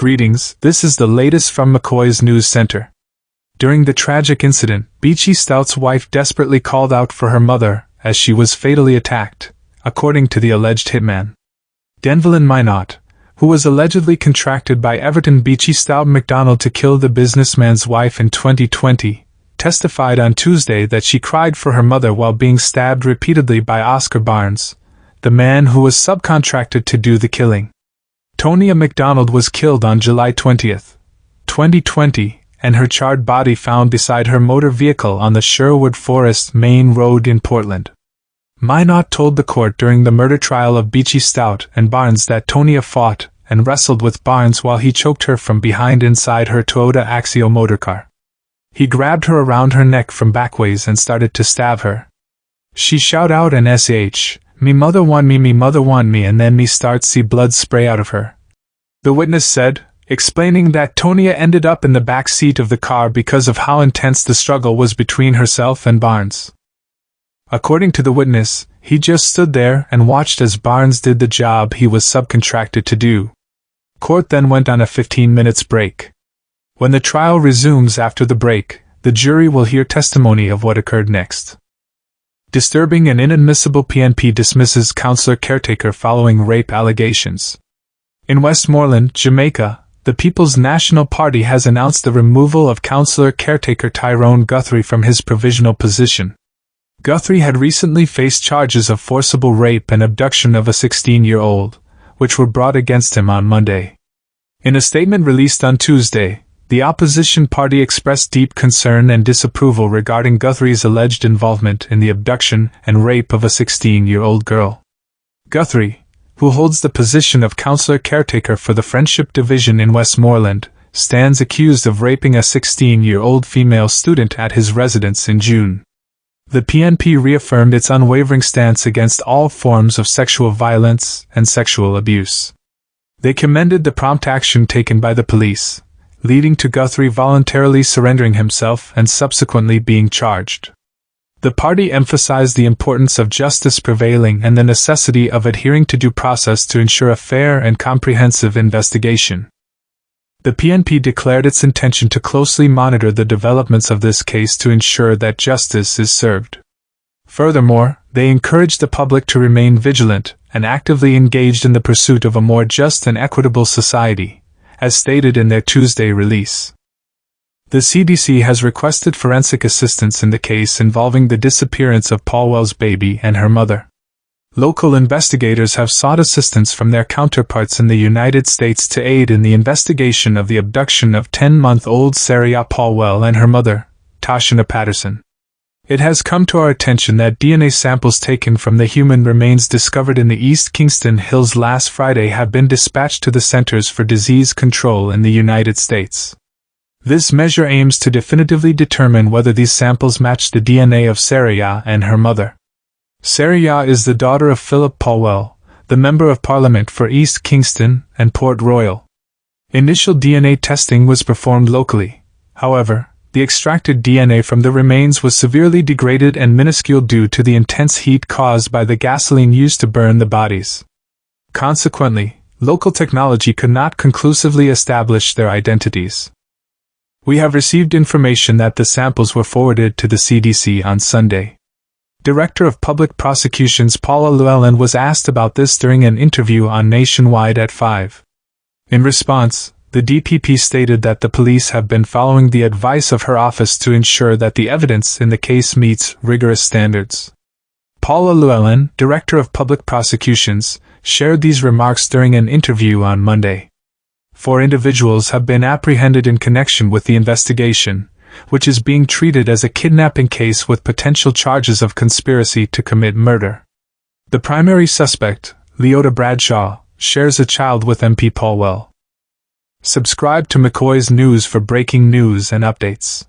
Greetings, this is the latest from Mckoy's News Center. During the tragic incident, Beachy Stout's wife desperately called out for her mother, as she was fatally attacked, according to the alleged hitman. Denvelyn Minot, who was allegedly contracted by Everton Beachy Stout McDonald to kill the businessman's wife in 2020, testified on Tuesday that she cried for her mother while being stabbed repeatedly by Oscar Barnes, the man who was subcontracted to do the killing. Tonya McDonald was killed on July 20, 2020, and her charred body found beside her motor vehicle on the Sherwood Forest Main Road in Portland. Minot told the court during the murder trial of Beachy Stout and Barnes that Tonya fought and wrestled with Barnes while he choked her from behind inside her Toyota Axio motorcar. He grabbed her around her neck from backways and started to stab her. She shout out an "SH, me mother want me, and then me start see blood spray out of her," the witness said, explaining that Tonya ended up in the back seat of the car because of how intense the struggle was between herself and Barnes. According to the witness, he just stood there and watched as Barnes did the job he was subcontracted to do. Court then went on a 15-minute break. When the trial resumes after the break, the jury will hear testimony of what occurred next. Disturbing and inadmissible PNP dismisses Councillor Caretaker following rape allegations. In Westmoreland, Jamaica, the People's National Party has announced the removal of Councillor Caretaker Tyrone Guthrie from his provisional position. Guthrie had recently faced charges of forcible rape and abduction of a 16-year-old, which were brought against him on Monday. In a statement released on Tuesday, the opposition party expressed deep concern and disapproval regarding Guthrie's alleged involvement in the abduction and rape of a 16-year-old girl. Guthrie, who holds the position of Councillor Caretaker for the Friendship Division in Westmoreland, stands accused of raping a 16-year-old female student at his residence in June. The PNP reaffirmed its unwavering stance against all forms of sexual violence and sexual abuse. They commended the prompt action taken by the police, leading to Guthrie voluntarily surrendering himself and subsequently being charged. The party emphasized the importance of justice prevailing and the necessity of adhering to due process to ensure a fair and comprehensive investigation. The PNP declared its intention to closely monitor the developments of this case to ensure that justice is served. Furthermore, they encouraged the public to remain vigilant and actively engaged in the pursuit of a more just and equitable society, as stated in their Tuesday release. The CDC has requested forensic assistance in the case involving the disappearance of Paulwell's baby and her mother. Local investigators have sought assistance from their counterparts in the United States to aid in the investigation of the abduction of 10-month-old Sarah Paulwell and her mother, Tashina Patterson. It has come to our attention that DNA samples taken from the human remains discovered in the East Kingston Hills last Friday have been dispatched to the Centers for Disease Control in the United States. This measure aims to definitively determine whether these samples match the DNA of Sarah and her mother. Sarah is the daughter of Philip Paulwell, the Member of Parliament for East Kingston and Port Royal. Initial DNA testing was performed locally. However, the extracted DNA from the remains was severely degraded and minuscule due to the intense heat caused by the gasoline used to burn the bodies. Consequently, local technology could not conclusively establish their identities. We have received information that the samples were forwarded to the CDC on Sunday. Director of Public Prosecutions Paula Llewellyn was asked about this during an interview on Nationwide at 5. In response, the DPP stated that the police have been following the advice of her office to ensure that the evidence in the case meets rigorous standards. Paula Llewellyn, Director of Public Prosecutions, shared these remarks during an interview on Monday. 4 individuals have been apprehended in connection with the investigation, which is being treated as a kidnapping case with potential charges of conspiracy to commit murder. The primary suspect, Leota Bradshaw, shares a child with MP Paulwell. Subscribe to Mckoy's News for breaking news and updates.